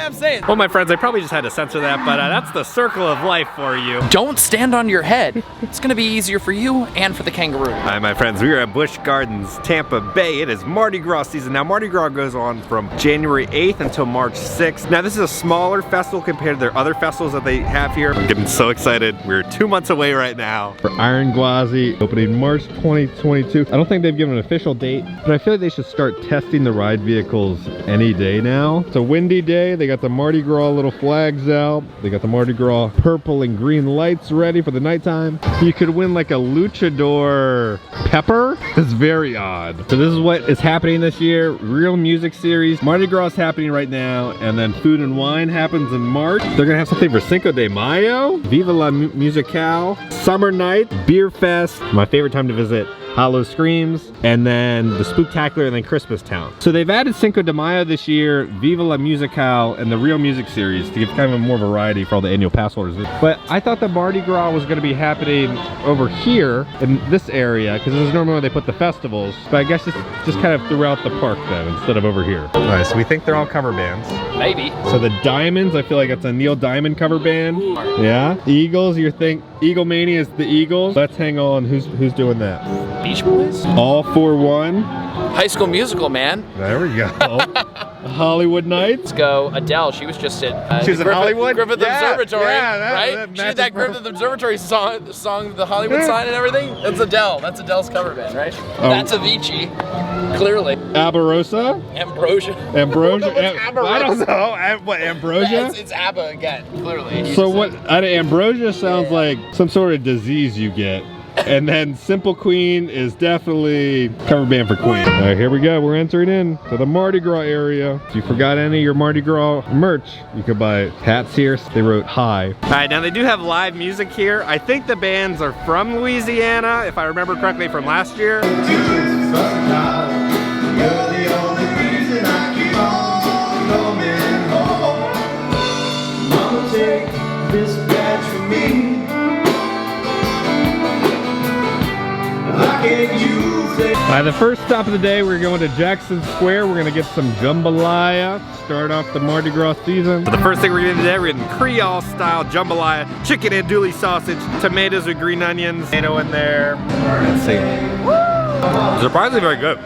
Yeah, I'm saying. Well, my friends, I probably just had to censor that, but that's the circle of life for you. Don't stand on your head. It's gonna be easier for you and for the kangaroo. Hi, my friends. We are at Busch Gardens, Tampa Bay. It is Mardi Gras season. Now, Mardi Gras goes on from January 8th until March 6th. Now, this is a smaller festival compared to their other festivals that they have here. I'm getting so excited. We're 2 months away right now. For Iron Gwazi, opening March 2022. I don't think they've given an official date, but I feel like they should start testing the ride vehicles any day now. It's a windy day. They got the Mardi Gras little flags out. They got the Mardi Gras purple and green lights ready for the nighttime. You could win like a luchador pepper. It's very odd. So this is what is happening this year. Real music series. Mardi Gras is happening right now, and then Food and Wine happens in March. They're gonna have something for Cinco de Mayo, Viva la Musical, Summer Night, Beer Fest. My favorite time to visit, Hollow Screams, and then the Spooktacular, and then Christmas Town. So they've added Cinco de Mayo this year, Viva la Musical, and the Real Music Series to give kind of more variety for all the annual pass holders. But I thought the Mardi Gras was going to be happening over here in this area, because this is normally where they put the festivals. But I guess it's just kind of throughout the park then, instead of over here. All right, so we think they're all cover bands. Maybe. So the Diamonds, I feel like it's a Neil Diamond cover band. Yeah. Eagles, you think Eagle Mania is the Eagles. Let's hang on. Who's doing that? Beach Boys? All for One. High School Musical, man. There we go. Hollywood Nights. Let's go. Adele, she was just at She was in Hollywood? Griffith Yeah, Observatory, yeah, right? She did that Griffith Observatory song, the Hollywood sign and everything. That's Adele. That's Adele's cover band, right? That's Avicii, clearly. Abarosa. Ambrosia. Ambrosia. What's I don't know. What, Ambrosia? Yeah, it's ABBA again, clearly. So what? Ambrosia sounds like some sort of disease you get. And then Simple Queen is definitely cover band for Queen. All right, here we go. We're entering in to the Mardi Gras area. If you forgot any of your Mardi Gras merch, you could buy hats here. They wrote hi. All right, now they do have live music here. I think the bands are from Louisiana, if I remember correctly from last year. The first stop of the day, we're going to Jackson Square. We're going to get some jambalaya, start off the Mardi Gras season. So the first thing we're getting today, we're getting Creole style jambalaya, chicken andouille sausage, tomatoes with green onions, tomato in there. Let's see. Surprisingly very good.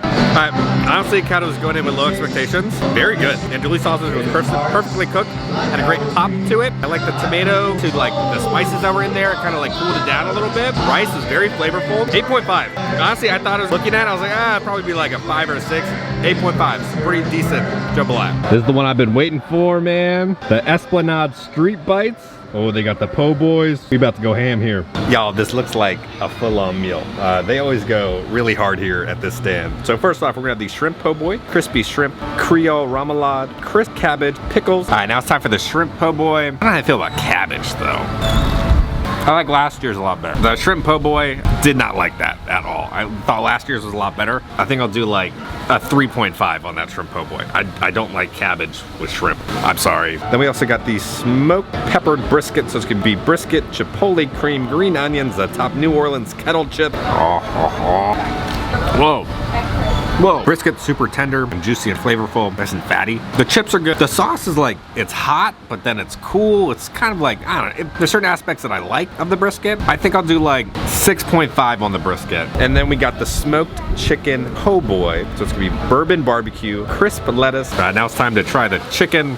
Honestly, kind of was going in with low expectations. Very good. Andouille sausage was perfectly cooked. Had a great pop to it. I like the tomato to like the spices that were in there. It kind of like cooled it down a little bit. Rice is very flavorful. 8.5. Honestly, I thought I was looking at it, I was like, it'd probably be like a 5 or a 6. 8.5. It's pretty decent jambalaya. This is the one I've been waiting for, man. The Esplanade Street Bites. Oh, they got the po' boys. We about to go ham here. Y'all, this looks like a full-on meal. They always go really hard here at this stand. So first off, we're gonna have the shrimp po' boy, crispy shrimp, Creole remoulade, crisp cabbage, pickles. All right, now it's time for the shrimp po' boy. I don't know how I feel about cabbage though. I like last year's a lot better. The shrimp po' boy, did not like that at all. I thought last year's was a lot better. I think I'll do like a 3.5 on that shrimp po' boy. I don't like cabbage with shrimp. I'm sorry. Then we also got the smoked peppered brisket. So it's gonna be brisket, chipotle cream, green onions, the top New Orleans kettle chip. Whoa. Whoa. Brisket super tender and juicy and flavorful, nice and fatty. The chips are good. The sauce is like, it's hot, but then it's cool. It's kind of like, I don't know, there's certain aspects that I like of the brisket. I think I'll do like 6.5 on the brisket. And then we got the smoked chicken po' boy. So it's gonna be bourbon barbecue, crisp lettuce. Now it's time to try the chicken.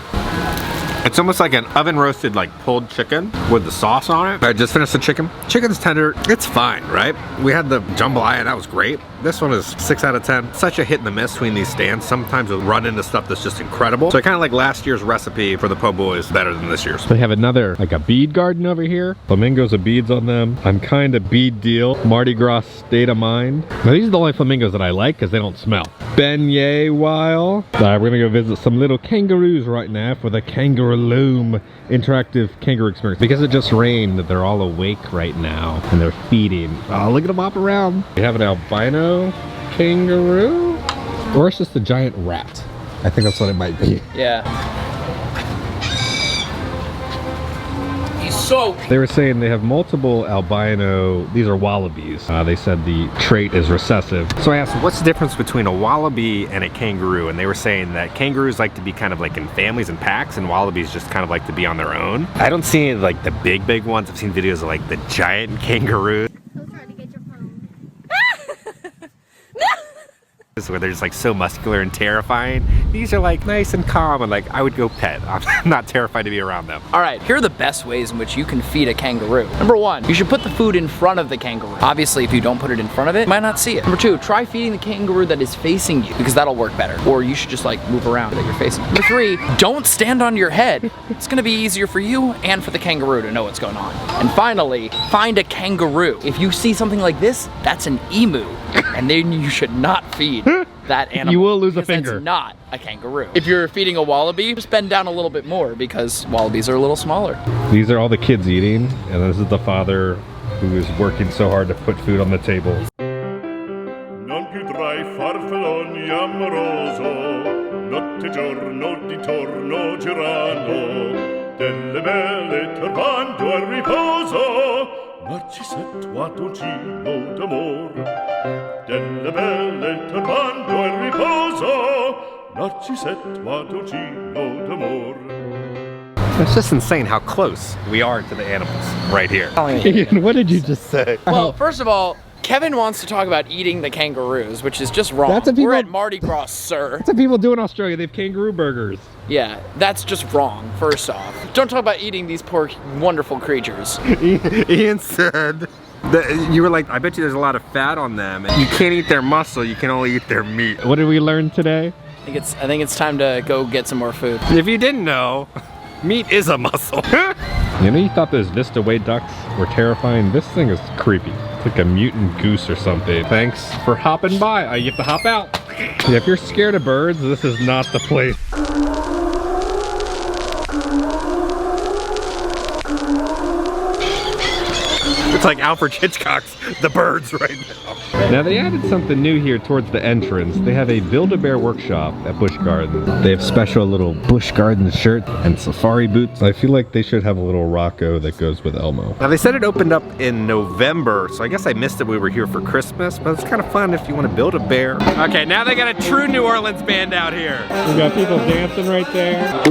It's almost like an oven roasted like pulled chicken with the sauce on it. I just finished the chicken. Chicken's tender, it's fine, right? We had the jambalaya, that was great. This one is 6 out of 10. Such a hit and the miss between these stands. Sometimes we'll run into stuff that's just incredible. So I kind of like last year's recipe for the po' boy is better than this year's. They have another, like a bead garden over here. Flamingos with beads on them. I'm kind of bead deal. Mardi Gras state of mind. Now these are the only flamingos that I like because they don't smell. Beignet while. We're gonna go visit some little kangaroos right now for the Kangaroo Loom interactive kangaroo experience. Because it just rained, they're all awake right now and they're feeding. Oh, look at them hop around. We have an albino kangaroo, or it's just a giant rat. I think that's what it might be. Yeah. He's soaked. They were saying they have multiple albino, these are wallabies. They said the trait is recessive. So I asked, what's the difference between a wallaby and a kangaroo? And they were saying that kangaroos like to be kind of like in families and packs, and wallabies just kind of like to be on their own. I don't see like the big ones. I've seen videos of like the giant kangaroos. So trying to get your phone. Where they're just like so muscular and terrifying. These are like nice and calm, and like I would go pet. I'm not terrified to be around them. All right, here are the best ways in which you can feed a kangaroo. Number one, you should put the food in front of the kangaroo. Obviously, if you don't put it in front of it, you might not see it. Number two, try feeding the kangaroo that is facing you, because that'll work better. Or you should just like move around that you're facing. Number three, don't stand on your head. It's gonna be easier for you and for the kangaroo to know what's going on. And finally, find a kangaroo. If you see something like this, that's an emu. And then you should not feed that animal. You will lose a because finger. That's not a kangaroo. If you're feeding a wallaby, just bend down a little bit more because wallabies are a little smaller. These are all the kids eating, and this is the father who is working so hard to put food on the table. Non più tra I farfalloni amoroso, notte giorno di torno girano, delle belle turbando al riposo, Narcisetto a dolcino d'amor, delle belle turbando al riposo, Narcisetto a dolcino d'amor. It's just insane how close we are to the animals right here. Ian, what did you just say? Well, first of all, Kevin wants to talk about eating the kangaroos, which is just wrong. That's what We're people- at Mardi Gras, sir. That's what people do in Australia. They have kangaroo burgers. Yeah, that's just wrong, first off. Don't talk about eating these poor, wonderful creatures. Ian said that you were like, I bet you there's a lot of fat on them. You can't eat their muscle, you can only eat their meat. What did we learn today? I think it's time to go get some more food. If you didn't know, meat is a muscle. You know, you thought those Vista Way ducks were terrifying. This thing is creepy. It's like a mutant goose or something. Thanks for hopping by. You have to hop out. Yeah, if you're scared of birds, this is not the place. It's like Alfred Hitchcock's The Birds right now. Now they added something new here towards the entrance. They have a Build-A-Bear workshop at Busch Gardens. They have special little Busch Gardens shirt and safari boots. I feel like they should have a little Rocco that goes with Elmo. Now they said it opened up in November, so I guess I missed it. We were here for Christmas, but it's kind of fun if you want to build a bear. Okay, now they got a true New Orleans band out here. We got people dancing right there.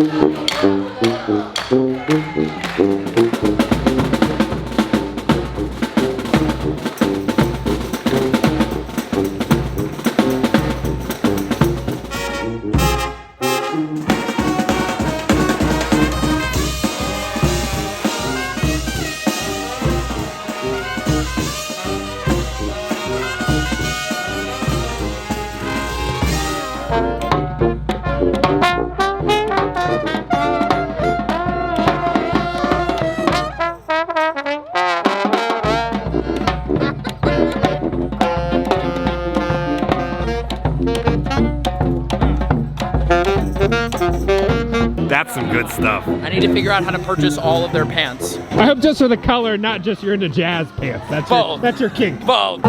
That's some good stuff. I need to figure out how to purchase all of their pants. I hope just for the color, not just you're into jazz pants. That's your kink. Vogue.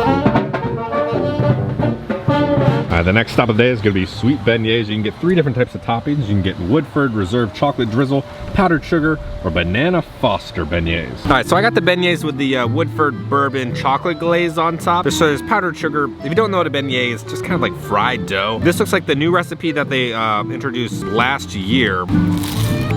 The next stop of the day is going to be sweet beignets. You can get 3 different types of toppings. You can get Woodford Reserve chocolate drizzle, powdered sugar, or banana Foster beignets. All right, so I got the beignets with the Woodford bourbon chocolate glaze on top. So there's powdered sugar. If you don't know what a beignet is, it's just kind of like fried dough. This looks like the new recipe that they introduced last year.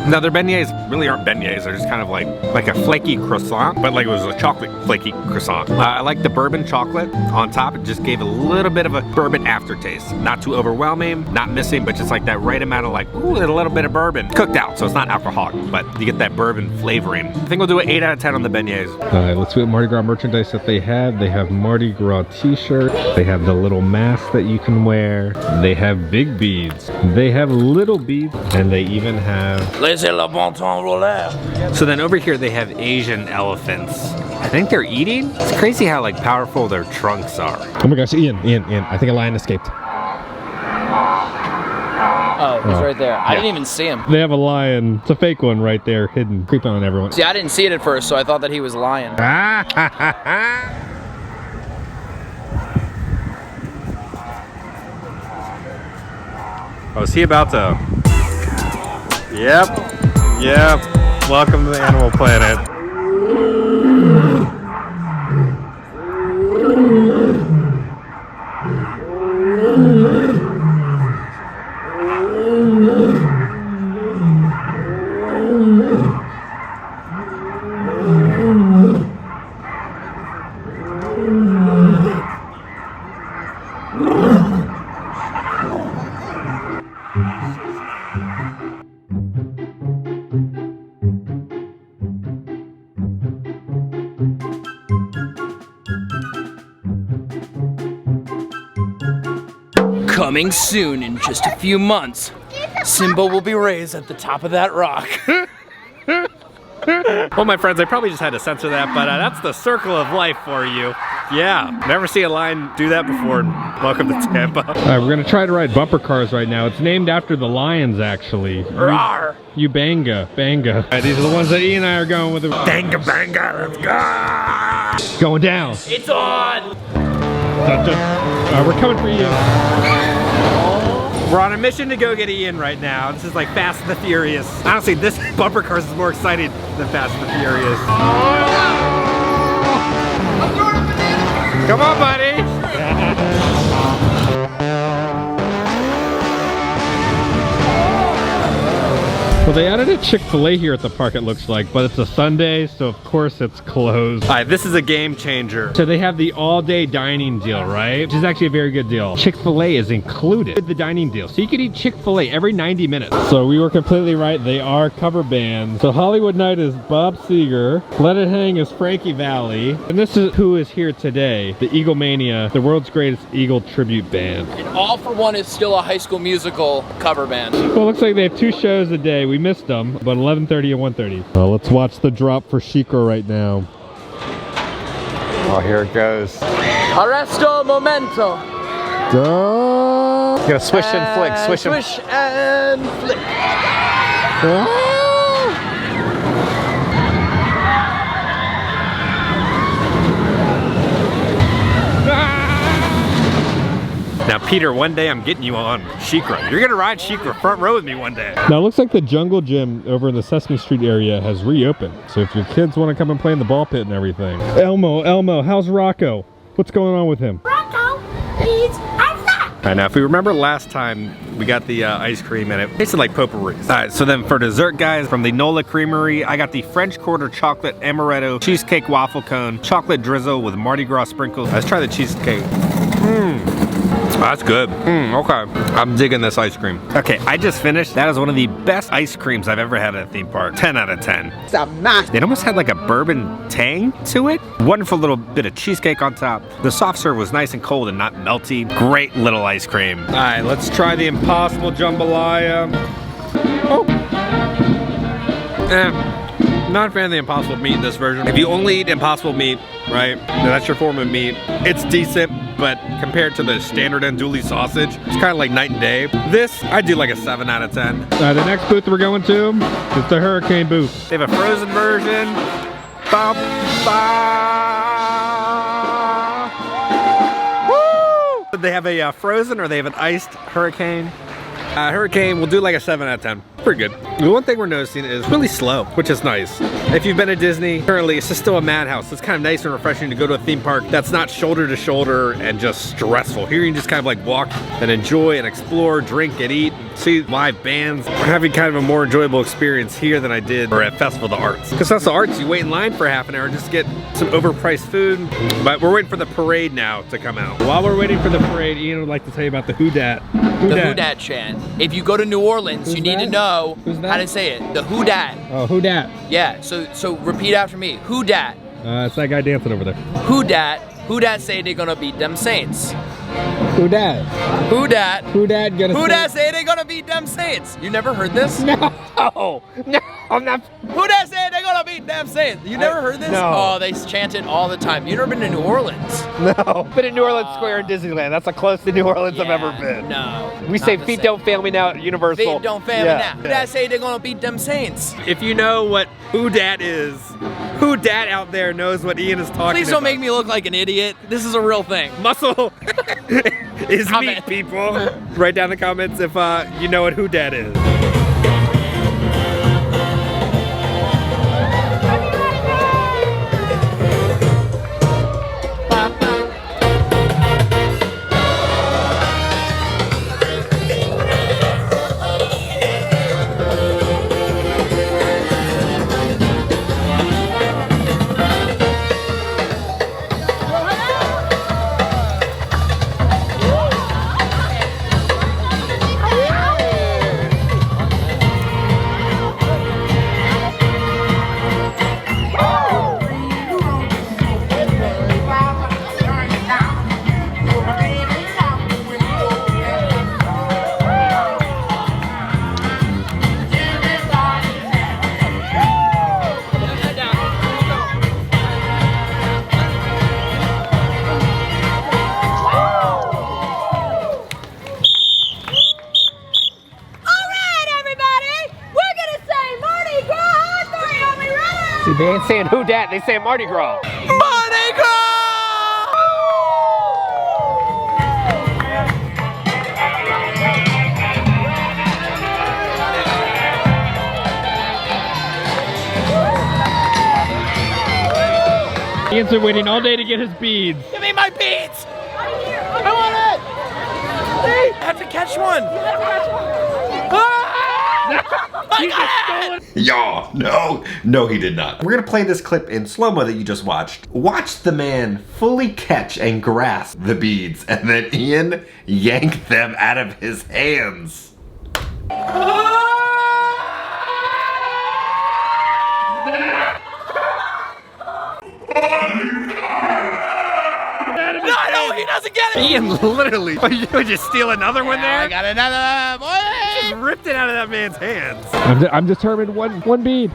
Now their beignets really aren't beignets, they're just kind of like a flaky croissant, but like it was a chocolate flaky croissant. I like the bourbon chocolate on top. It just gave a little bit of a bourbon aftertaste. Not too overwhelming, not missing, but just like that right amount of like, ooh, a little bit of bourbon. Cooked out, so it's not alcoholic, but you get that bourbon flavoring. I think we'll do an 8 out of 10 on the beignets. Let's see what Mardi Gras merchandise that they have. They have Mardi Gras t-shirts. They have the little mask that you can wear. They have big beads. They have little beads, and they even have... So then over here they have Asian elephants. I think they're eating. It's crazy how like powerful their trunks are. Oh my gosh, Ian, I think a lion escaped. Oh, he's right there. I didn't even see him. They have a lion. It's a fake one right there, hidden, creeping on everyone. See, I didn't see it at first, so I thought that he was lying. Oh, is he about to... Yep. Welcome to the Animal Planet. Coming soon in just a few months, Simba will be raised at the top of that rock. Well, my friends, I probably just had to censor that, but that's the circle of life for you. Yeah, never seen a lion do that before. Welcome to Tampa. All right, we're gonna try to ride bumper cars right now. It's named after the lions, actually. Rawr. You banga. All right, these are the ones that Ian and I are going with. Banga, let's go! Going down. It's on! We're coming for you. We're on a mission to go get Ian right now. This is like Fast and the Furious. Honestly, this bumper cars is more exciting than Fast and the Furious. Come on, buddy. Well, they added a ChickfilA here at the park, it looks like, but it's a Sunday, so of course it's closed. All right, this is a game changer. So they have the all-day dining deal, right? Which is actually a very good deal. ChickfilA is included with the dining deal, so you can eat ChickfilA every 90 minutes. So we were completely right, they are cover bands. So Hollywood Night is Bob Seger, Let It Hang is Frankie Valli, and this is who is here today, the Eagle Mania, the world's greatest Eagle tribute band. And All for One is still a High School Musical cover band. Well, it looks like they have 2 shows a day. We missed them, but 11:30 and 1:30. Well, let's watch the drop for SheiKra right now. Oh, here it goes. Arresto momento. Go! Gonna swish and flick, swish and Swish and flick. Now, Peter, one day I'm getting you on SheiKra. You're gonna ride SheiKra front row with me one day. Now it looks like the jungle gym over in the Sesame Street area has reopened. So if your kids want to come and play in the ball pit and everything. Elmo, how's Rocco? What's going on with him? Rocco, he's outside. All right, now if we remember last time, we got the ice cream and it tasted like potpourri. All right, so then for dessert, guys, from the Nola Creamery, I got the French Quarter Chocolate Amaretto Cheesecake Waffle Cone, chocolate drizzle with Mardi Gras sprinkles. Let's try the cheesecake. That's good. Okay. I'm digging this ice cream. Okay, I just finished. That is one of the best ice creams I've ever had at a theme park. 10 out of 10. It almost had like a bourbon tang to it. Wonderful little bit of cheesecake on top. The soft serve was nice and cold and not melty. Great little ice cream. All right, let's try the Impossible Jambalaya. Oh. Not a fan of the Impossible meat in this version. If you only eat Impossible meat, right, that's your form of meat, it's decent, but compared to the standard andouille sausage, it's kind of like night and day. This, I do like a 7 out of 10. The next booth we're going to is the Hurricane booth. They have a frozen version. Ba, ba. Woo! They have a frozen or they have an iced Hurricane. Hurricane, we'll do like a 7 out of 10. Pretty good. The one thing we're noticing is really slow, which is nice. If you've been to Disney, currently it's just still a madhouse. It's kind of nice and refreshing to go to a theme park that's not shoulder to shoulder and just stressful. Here you can just kind of like walk and enjoy and explore, drink and eat, and see live bands. We're having kind of a more enjoyable experience here than I did at Festival of the Arts. Because that's the Arts, you wait in line for half an hour just to get some overpriced food. But we're waiting for the parade now to come out. While we're waiting for the parade, Ian would like to tell you about the Who Dat. The Who Dat chant. If you go to New Orleans, you need to know how to say it. The Who Dat. Oh, Who Dat? Yeah, so repeat after me. Who Dat. It's that guy dancing over there. Who Dat. Who Dat say they gonna beat them Saints. Who Dat? Who Dat. Who Dat gonna Who Dat say they gonna beat them Saints. You never heard this? No, I'm not. Who Dat say they gonna beat them Saints. You never heard this? No. Oh, they chant it all the time. You never been to New Orleans? No, been in New Orleans Square in Disneyland. That's the closest to New Orleans I've ever been. No. We say feet don't fail me now at Universal. Feet don't fail me now. Who Dat say they're gonna beat them Saints. If you know what Who Dat is, Who Dat out there knows what Ian is talking about. Please don't make me look like an idiot. This is a real thing. Muscle is Comment. meat, people. Write down in the comments if you know what Who Dat is. See, they ain't saying who dat, they saying Mardi Gras. Mardi Gras! Ian's been waiting all day to get his beads. Give me my beads! I want it! I have to catch one! I got it! Y'all, no he did not. We're gonna play this clip in slow-mo that you just watched. Watch the man fully catch and grasp the beads, and then Ian yank them out of his hands. No, he doesn't get it! Ian literally, you would just steal another one there? I got another boy! Just ripped it out of that man's hands. I'm determined one bead.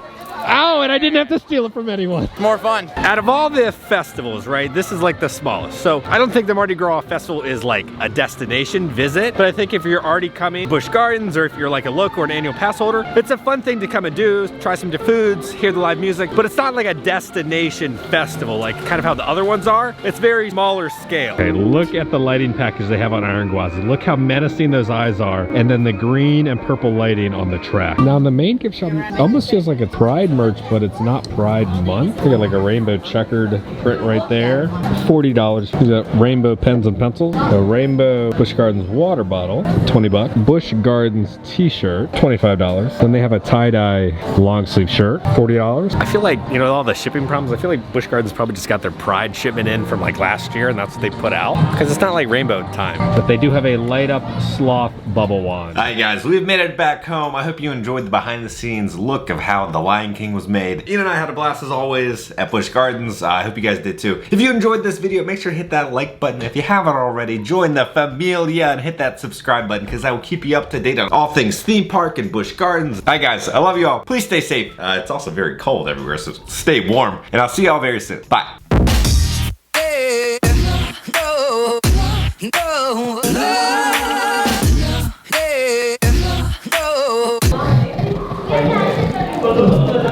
Ow, and I didn't have to steal it from anyone. More fun. Out of all the festivals, right, this is like the smallest. So I don't think the Mardi Gras Festival is like a destination visit, but I think if you're already coming Busch Gardens, or if you're like a local or an annual pass holder, it's a fun thing to come and do, try some different foods, hear the live music, but it's not like a destination festival, like kind of how the other ones are. It's very smaller scale. Okay, look at the lighting package they have on Iron Gwazi. Look how menacing those eyes are, and then the green and purple lighting on the track. Now, the main gift shop almost feels like a Pride merch, but it's not Pride month. We got like a rainbow checkered print right there. $40. We got rainbow pens and pencils. A rainbow Busch Gardens water bottle, 20 bucks. Busch Gardens t-shirt, $25. Then they have a tie-dye long sleeve shirt, $40. I feel like, you know, all the shipping problems, I feel like Busch Gardens probably just got their Pride shipment in from like last year, and that's what they put out. Because it's not like rainbow time. But they do have a light up sloth bubble wand. Alright guys, we've made it back home. I hope you enjoyed the behind the scenes look of how the Lion King was made. Ian and I had a blast as always at Busch Gardens. I hope you guys did too. If you enjoyed this video, make sure to hit that like button. If you haven't already, join the familia and hit that subscribe button, because I will keep you up to date on all things theme park and Busch Gardens. Alright guys, I love you all. Please stay safe. It's also very cold everywhere, so stay warm. And I'll see y'all very soon. Bye.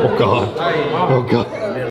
Oh God. Oh God.